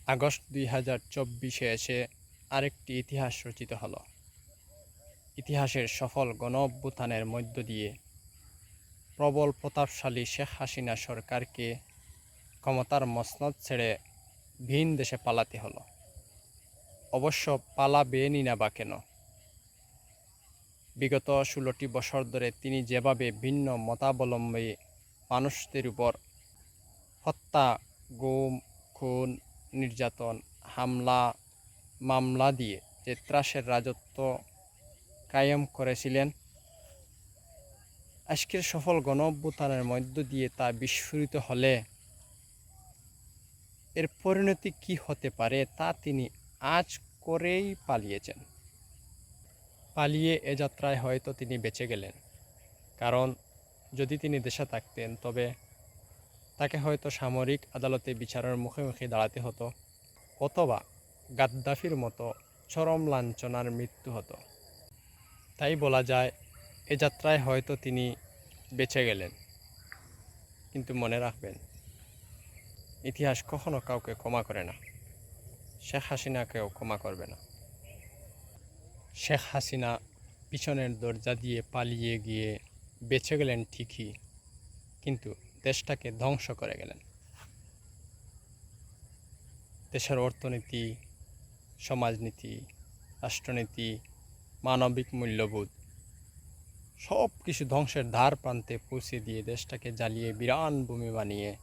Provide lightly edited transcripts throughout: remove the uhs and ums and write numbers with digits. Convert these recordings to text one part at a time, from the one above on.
August 2024 এসে আরেকটি ইতিহাস রচিত হলো। ইতিহাসের সফল গণ-অভ্যুত্থানের মধ্য দিয়ে প্রবল প্রতাপশালী শেখ হাসিনা সরকারকে ক্ষমতার মসনদ ছেড়ে ভিন দেশে পালাতে হলো। অবশ্য পালাবেনই না বা কেন? বিগত 16টি বছর ধরে তিনি যেভাবে ভিন্ন মতাবলম্বী মানুষদের উপর হত্যা, গুম, খুন, নির্যাতন, হামলা, মামলা দিয়ে যে ত্রাসের রাজত্ব কায়েম করেছিলেন, আজকের সফল গণ-অভ্যুত্থানের মধ্য দিয়ে তা বিস্ফোরিত হলে এর পরিণতি কী হতে পারে তা তিনি আঁচ করেই পালিয়েছেন। পালিয়ে এ যাত্রায় হয়তো তিনি বেঁচে গেলেন, কারণ যদি তিনি দেশে থাকতেন তবে তাকে হয়তো সামরিক আদালতে বিচারের মুখোমুখি দাঁড়াতে হতো, অথবা গাদ্দাফির মতো চরম লাঞ্ছনার মৃত্যু হতো। তাই বলা যায় এ যাত্রায় হয়তো তিনি বেঁচে গেলেন। কিন্তু মনে রাখবেন, ইতিহাস কখনো কাউকে ক্ষমা করে না। শেখ হাসিনাকেও ক্ষমা করবে না। শেখ হাসিনা পিছনের দরজা দিয়ে পালিয়ে গিয়ে বেঁচে গেলেন ঠিকই, কিন্তু দেশটাকে ধ্বংস করে গেলেন। দেশের অর্থনীতি, সমাজনীতি, রাষ্ট্রনীতি, মানবিক মূল্যবোধ সব কিছু ধ্বংসের ধার প্রান্তে পৌঁছে দিয়ে দেশটাকে জ্বালিয়ে বিরান ভূমি বানিয়ে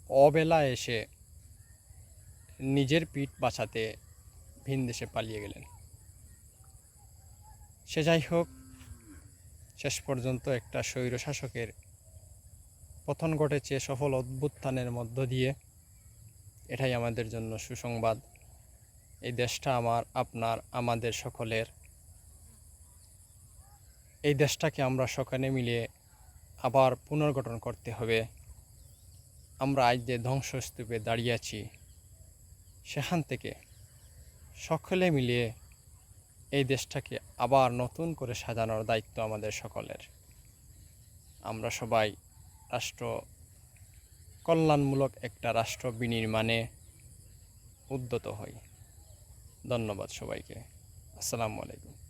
অবেলায় এসে নিজের পিঠ বাঁচাতে ভিন দেশে পালিয়ে গেলেন। সে যাই হোক, শেষ পর্যন্ত একটা স্বৈরশাসকের পতন ঘটেছে সফল অভ্যুত্থানের মধ্য দিয়ে। এটাই আমাদের জন্য সুসংবাদ। এই দেশটা আমার, আপনার, আমাদের সকলের। এই দেশটাকে আমরা সকলে মিলে আবার পুনর্গঠন করতে হবে। আমরা আজ যে ধ্বংসস্তূপে দাঁড়িয়ে আছি, সেখান থেকে সকলে মিলিয়ে এই দেশটাকে আবার নতুন করে সাজানোর দায়িত্ব আমাদের সকলের। আমরা সবাই রাষ্ট্র কল্যাণমূলক একটা রাষ্ট্র বিনির্মাণে উদ্যত হই। ধন্যবাদ সবাইকে। আসসালামু আলাইকুম।